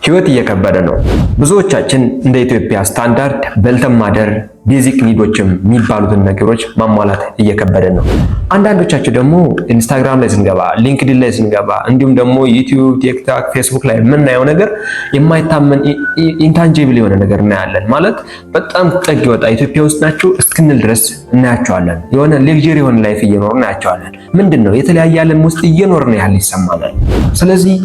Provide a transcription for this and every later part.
ህይወት እየከበደ ነው። ብዙዎቻችን እንደ ኢትዮጵያ ስታንዳርድ በልተን ማደር ቤዚክ ኒዶችም የሚባሉትን ነገሮች ማሟላት እየከበደ ነው። አንዳንዶቻችሁ ደግሞ ኢንስታግራም ላይ ስንገባ፣ ሊንክድኢን ላይ ስንገባ እንዲሁም ደግሞ ዩቲዩብ፣ ቲክቶክ፣ ፌስቡክ ላይ የምናየው ነገር የማይታመን ኢንታንጂብል የሆነ ነገር እናያለን። ማለት በጣም ጥግ ወጣ ኢትዮጵያ ውስጥ ናቸው እስክንል ድረስ እናያቸዋለን። የሆነ ሌክዠሪ የሆነ ላይፍ እየኖሩ እናያቸዋለን። ምንድነው የተለያየ ዓለም ውስጥ እየኖርን ያህል ይሰማናል። ስለዚህ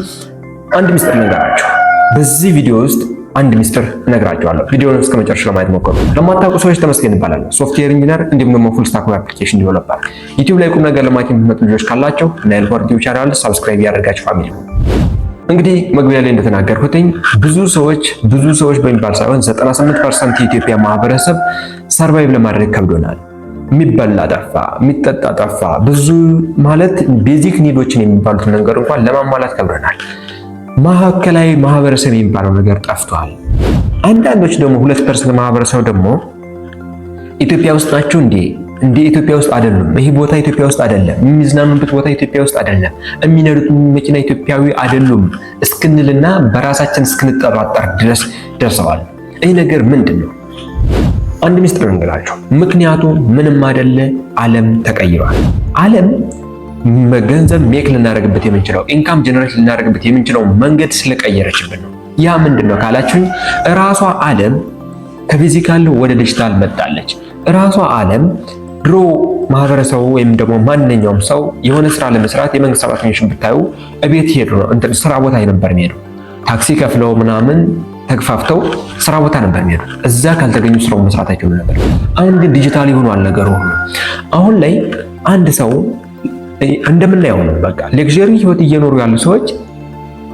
አንድ ሚስጥር ነገራችሁ። በዚህ ቪዲዮ ውስጥ አንድ ሚስጥር እነግራችኋለሁ። ቪዲዮውን እስከ መጨረሻ ለማየት ሞክሩ። ለማታውቁ ሰዎች ተመስገን ይባላል። ሶፍትዌር ኢንጂነር እንዲሁም ደግሞ ፉል ስታክ አፕሊኬሽን ዲቨሎፐር። ዩቲዩብ ላይ ቁም ነገር ለማየት የምትመጡ ልጆች ካላችሁ ናይል ፎር ዩቲዩብ ቻናል ሰብስክራይብ ያደርጋችሁ ፋሚሊ። እንግዲህ መግቢያ ላይ እንደተናገርኩትኝ ብዙ ሰዎች በሚባል ሳይሆን 98% የኢትዮጵያ ማህበረሰብ ሰርቫይቭ ለማድረግ ከብዶናል። የሚበላ ጠፋ፣ የሚጠጣ ጠፋ። ብዙ ማለት ቤዚክ ኒዶችን የሚባሉትን ነገር እንኳን ለማሟላት ከብዶናል። ማዕከላዊ ማህበረሰብ የሚባለው ነገር ጠፍቷል። አንዳንዶች ደግሞ 2% ማህበረሰብ ደግሞ ኢትዮጵያ ውስጥ ናቸው እንደ ኢትዮጵያ ውስጥ አይደሉም፣ ይሄ ቦታ ኢትዮጵያ ውስጥ አይደለም፣ የሚዝናኑበት ቦታ ኢትዮጵያ ውስጥ አይደለም፣ የሚነዱት መኪና ኢትዮጵያዊ አይደሉም እስክንልና በራሳችን እስክንጠራጠር ድረስ ደርሰዋል። ይሄ ነገር ምንድን ነው? አንድ ሚስጥር እንገራችሁ። ምክንያቱ ምንም አይደለ፣ ዓለም ተቀይሯል። ዓለም ገንዘብ ሜክ ልናደርግበት የምንችለው ኢንካም ጀነሬት ልናደርግበት የምንችለው መንገድ ስለቀየረችብን ነው። ያ ምንድነው ካላችሁኝ፣ ራሷ ዓለም ከፊዚካል ወደ ዲጂታል መጣለች። ራሷ ዓለም ድሮ ማህበረሰቡ ወይም ደግሞ ማንኛውም ሰው የሆነ ስራ ለመስራት የመንግስት ሰራተኞችን ብታዩ እቤት ሄዱ ነው ስራ ቦታ ነበር የሚሄዱ። ታክሲ ከፍለው ምናምን ተግፋፍተው ስራ ቦታ ነበር የሚሄዱ። እዛ ካልተገኙ ስራው መስራት አይችሉም ነበር። አሁን ግን ዲጂታል ሆኗል ነገሩ ሁሉ። አሁን ላይ አንድ ሰው እንደምናየው ነው። በቃ ሌክዠሪ ህይወት እየኖሩ ያሉ ሰዎች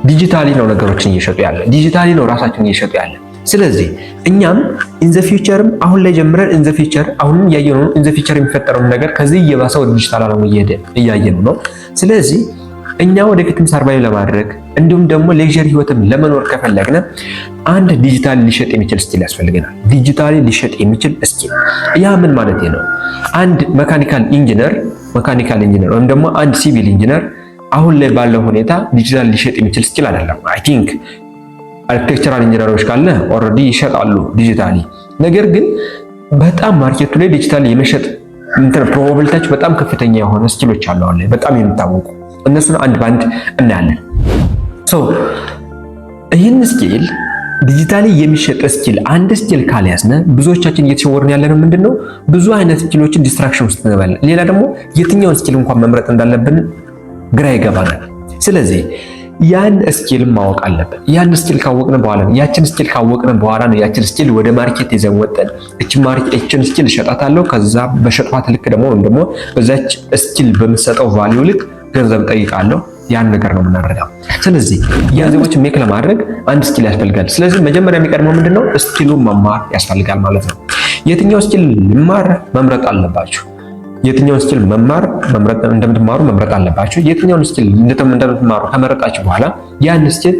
ዲጂታሊ ነው ነገሮችን እየሸጡ ያለ፣ ዲጂታሊ ነው ራሳቸውን እየሸጡ ያለ። ስለዚህ እኛም ኢን ዘ ፊውቸርም አሁን ላይ ጀምረን ኢን ዘ ፊውቸር አሁንም እያየነው ነው። ኢን ዘ ፊውቸር የሚፈጠረው ነገር ከዚህ እየባሰ ወደ ዲጂታል ዓለም እየሄደ እያየነው ነው። ስለዚህ እኛ ወደፊትም ሰርቫይቭ ለማድረግ እንዲሁም ደግሞ ሌክዠሪ ህይወትም ለመኖር ከፈለግን አንድ ዲጂታሊ ሊሸጥ የሚችል ስኪል ያስፈልገናል። ዲጂታሊ ሊሸጥ የሚችል ስኪል። ያ ምን ማለት ነው? አንድ መካኒካል ኢንጂነር ወይም ደግሞ አንድ ሲቪል ኢንጂነር አሁን ላይ ባለው ሁኔታ ዲጂታሊ ሊሸጥ የሚችል ስኪል አይደለም። አይ ቲንክ አርኪቴክቸራል ኢንጂነሮች ካለ ኦልሬዲ ይሸጣሉ ዲጂታሊ። ነገር ግን በጣም ማርኬቱ ላይ ዲጂታሊ የመሸጥ ፕሮባቢሊቲያቸው በጣም ከፍተኛ የሆነ ስኪሎች አሉ አሁን ላይ በጣም የሚታወቁ። እነሱን አንድ ባንድ እናያለን። ይህን ስኪል ዲጂታሊ የሚሸጥ ስኪል አንድ ስኪል ካልያዝነ ብዙዎቻችን እየተሸወርን ያለነው ምንድነው? ብዙ አይነት ስኪሎችን ዲስትራክሽን ውስጥ እንገባለን። ሌላ ደግሞ የትኛውን ስኪል እንኳን መምረጥ እንዳለብን ግራ ይገባናል። ስለዚህ ያን ስኪል ማወቅ አለብን። ያን ስኪል ካወቅን በኋላ ነው ያችን ስኪል ወደ ማርኬት ይዘን ወጠን እችን ስኪል እሸጣታለሁ፣ ከዛ በሸጥኳት ልክ ደግሞ ወይም ደግሞ በዛች ስኪል በምሰጠው ቫልዩ ልክ ገንዘብ ጠይቃለሁ። ያን ነገር ነው የምናደርገው። ስለዚህ ገንዘቦች ሜክ ለማድረግ አንድ ስኪል ያስፈልጋል። ስለዚህ መጀመሪያ የሚቀድመው ምንድነው? ስኪሉን መማር ያስፈልጋል ማለት ነው። የትኛው ስኪል መማር መምረጥ አለባችሁ። የትኛውን ስኪል እንደምትማሩ መምረጥ አለባችሁ። የትኛውን ስኪል እንደምትማሩ ከመረጣችሁ በኋላ ያን ስኪል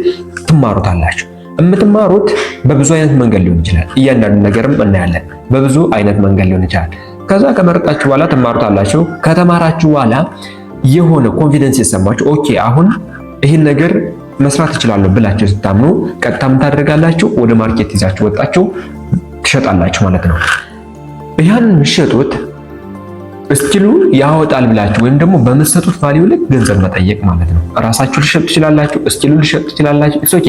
ትማሩታላችሁ። የምትማሩት በብዙ አይነት መንገድ ሊሆን ይችላል። እያንዳንዱ ነገርም እናያለን። በብዙ አይነት መንገድ ሊሆን ይችላል። ከዛ ከመረጣችሁ በኋላ ትማሩታላችሁ። ከተማራችሁ በኋላ የሆነ ኮንፊደንስ ይሰማችሁ፣ ኦኬ አሁን ይህን ነገር መስራት እችላለሁ ብላችሁ ስታምኑ ቀጥታ ምን ታደርጋላችሁ? ወደ ማርኬት ይዛችሁ ወጣችሁ ትሸጣላችሁ ማለት ነው። ያን የምትሸጡት ስኪሉ ያወጣል ብላችሁ ወይም ደግሞ በምትሰጡት ቫልዩ ልክ ገንዘብ መጠየቅ ማለት ነው። ራሳችሁ ልሸጡ ትችላላችሁ፣ ስኪሉ ልሸጡ ትችላላችሁ። ኢትስ ኦኬ።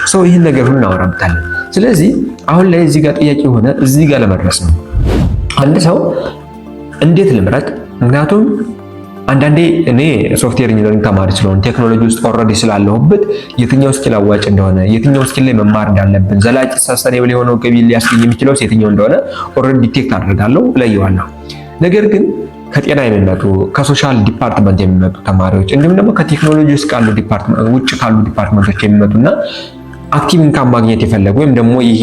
ሶ ይህን ነገር ሁሉ እናወራበታለን። ስለዚህ አሁን ላይ እዚህ ጋር ጥያቄ የሆነ እዚህ ጋር ለመድረስ ነው። አንድ ሰው እንዴት ልምረጥ? ምክንያቱም አንዳንዴ እኔ ሶፍትዌር ኢንጂነሪንግ ተማሪ ስለሆነ ቴክኖሎጂ ውስጥ ኦልሬዲ ስላለሁበት የትኛው ስኪል አዋጭ እንደሆነ የትኛው ስኪል ላይ መማር እንዳለብን ዘላቂ ሰስተኔብል የሆነው ገቢ ሊያስገኝ የሚችለው የትኛው እንደሆነ ኦልሬዲ ዲቴክት አድርጋለሁ፣ እለየዋለሁ። ነገር ግን ከጤና የሚመጡ ከሶሻል ዲፓርትመንት የሚመጡ ተማሪዎች እንዲሁም ደግሞ ከቴክኖሎጂ ውስጥ ካሉ ዲፓርትመንት ውጭ ካሉ ዲፓርትመንቶች የሚመጡና አክቲቭ ኢንካም ማግኘት የፈለጉ ወይም ደግሞ ይሄ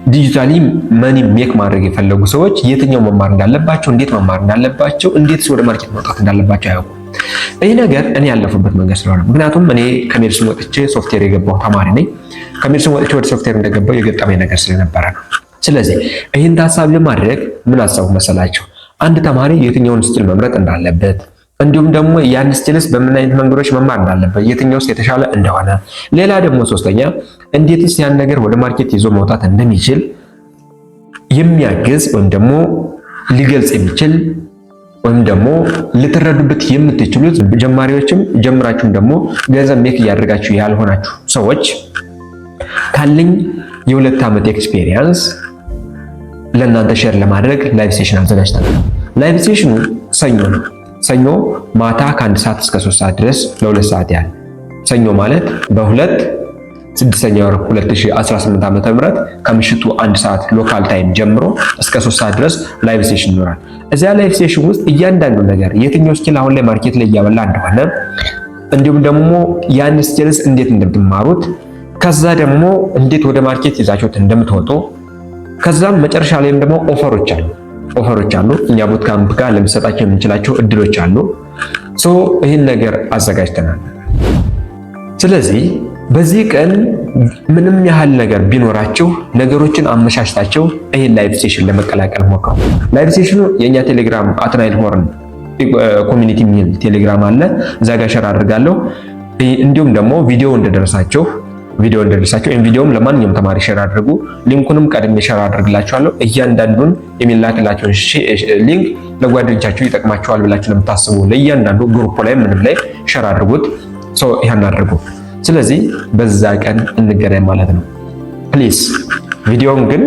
ዲጂታሊ መኒ ሜክ ማድረግ የፈለጉ ሰዎች የትኛው መማር እንዳለባቸው፣ እንዴት መማር እንዳለባቸው፣ እንዴት ወደ ማርኬት መውጣት እንዳለባቸው አያውቁም። ይህ ነገር እኔ ያለፉበት መንገድ ስለሆነ ምክንያቱም እኔ ከሜዲሲን ወጥቼ ሶፍትዌር የገባው ተማሪ ነኝ። ከሜዲሲን ወጥቼ ወደ ሶፍትዌር እንደገባው የገጠመኝ ነገር ስለነበረ ነው። ስለዚህ ይህን ታሳቢ ለማድረግ ምን አሰቡ መሰላቸው? አንድ ተማሪ የትኛውን ስኪል መምረጥ እንዳለበት እንዲሁም ደግሞ ያን ስኪልስ በምን አይነት መንገዶች መማር እንዳለበት፣ የትኛውስ የተሻለ እንደሆነ፣ ሌላ ደግሞ ሶስተኛ እንዴትስ ያን ነገር ወደ ማርኬት ይዞ መውጣት እንደሚችል የሚያግዝ ወይም ደግሞ ሊገልጽ የሚችል ወይም ደግሞ ልትረዱበት የምትችሉት ጀማሪዎችም ጀምራችሁም ደግሞ ገንዘብ ሜክ እያደረጋችሁ ያልሆናችሁ ሰዎች ካለኝ የ2 ዓመት ኤክስፒሪየንስ ለእናንተ ሼር ለማድረግ ላይቭ ሴሽን አዘጋጅተናል። ላይቭ ሴሽኑ ሰኞ ነው። ሰኞ ማታ ከ1 ሰዓት እስከ 3 ሰዓት ድረስ ለ2 ሰዓት ያህል ሰኞ ማለት በ6ኛ ወር 2018 ዓ.ም ከምሽቱ 1 ሰዓት ሎካል ታይም ጀምሮ እስከ 3 ሰዓት ድረስ ላይቭ ሴሽን ይኖራል። እዚያ ላይቭ ሴሽን ውስጥ እያንዳንዱ ነገር የትኛው ስኪል አሁን ላይ ማርኬት ላይ እያበላ እንደሆነ እንዲሁም ደግሞ ያን ስኪልስ እንዴት እንደምትማሩት ከዛ ደግሞ እንዴት ወደ ማርኬት ይዛችሁት እንደምትወጡ ከዛም መጨረሻ ላይም ደግሞ ኦፈሮች አሉ። እኛ ቡት ካምፕ ጋር ለምሰጣቸው የምንችላቸው እድሎች አሉ። ይህን ነገር አዘጋጅተናል። ስለዚህ በዚህ ቀን ምንም ያህል ነገር ቢኖራችሁ ነገሮችን አመሻሽታችሁ ይህን ላይቭ ሴሽን ለመቀላቀል ሞክሩ። ላይቭ ሴሽኑ የእኛ ቴሌግራም አትናይል ሆርን ኮሚኒቲ የሚል ቴሌግራም አለ። እዛ ጋር ሸር አድርጋለሁ። እንዲሁም ደግሞ ቪዲዮ እንደደረሳችሁ ይህን ቪዲዮም ለማንኛውም ተማሪ ሼር አድርጉ። ሊንኩንም ቀድሜ ሼር አድርግላችኋለሁ። እያንዳንዱን የሚላክላችሁን ሊንክ ለጓደኞቻችሁ ይጠቅማችኋል ብላችሁ ለምታስቡ ለእያንዳንዱ ግሩፕ ላይ ምንም ላይ ሼር አድርጉት። ይሄን አድርጉ። ስለዚህ በዛ ቀን እንገናኝ ማለት ነው። ፕሊዝ ቪዲዮውን ግን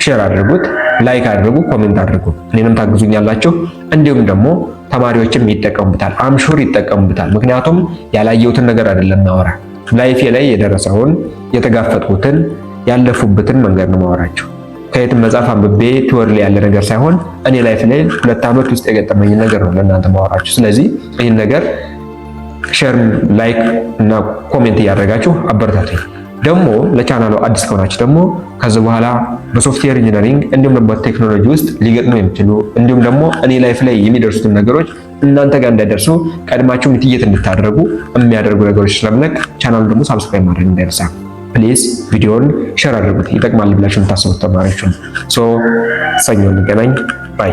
ሼር አድርጉት፣ ላይክ አድርጉ፣ ኮሜንት አድርጉ። እኔንም ታግዙኛላችሁ። እንዲሁም ደግሞ ተማሪዎችም ይጠቀሙበታል። አምሹር ይጠቀሙበታል። ምክንያቱም ያላየሁትን ነገር አይደለም ማወራ ላይፌ ላይ የደረሰውን የተጋፈጥኩትን ያለፉበትን መንገድ ነው ማወራቸው። ከየትም መጽሐፍ አንብቤ ቲዎሪ ላይ ያለ ነገር ሳይሆን እኔ ላይፍ ላይ 2 ዓመት ውስጥ የገጠመኝ ነገር ነው ለእናንተ ማወራችሁ። ስለዚህ ይህን ነገር ሼር፣ ላይክ እና ኮሜንት እያደረጋችሁ አበረታቱኝ። ደግሞ ለቻናሉ አዲስ ከሆናችሁ ደግሞ ከዚህ በኋላ በሶፍትዌር ኢንጂነሪንግ እንዲሁም ደግሞ በቴክኖሎጂ ውስጥ ሊገጥሙ የሚችሉ እንዲሁም ደግሞ እኔ ላይፍ ላይ የሚደርሱትን ነገሮች እናንተ ጋር እንዳይደርሱ ቀድማችሁ ሚትየት እንድታደርጉ የሚያደርጉ ነገሮች ስለምለቅ ቻናሉ ደግሞ ሳብስክራይብ ማድረግ እንዳይረሳ። ፕሊዝ ቪዲዮውን ሼር አድርጉት፣ ይጠቅማል ብላችሁ የምታስቡት ተማሪዎች። ሰኞ እንገናኝ። ባይ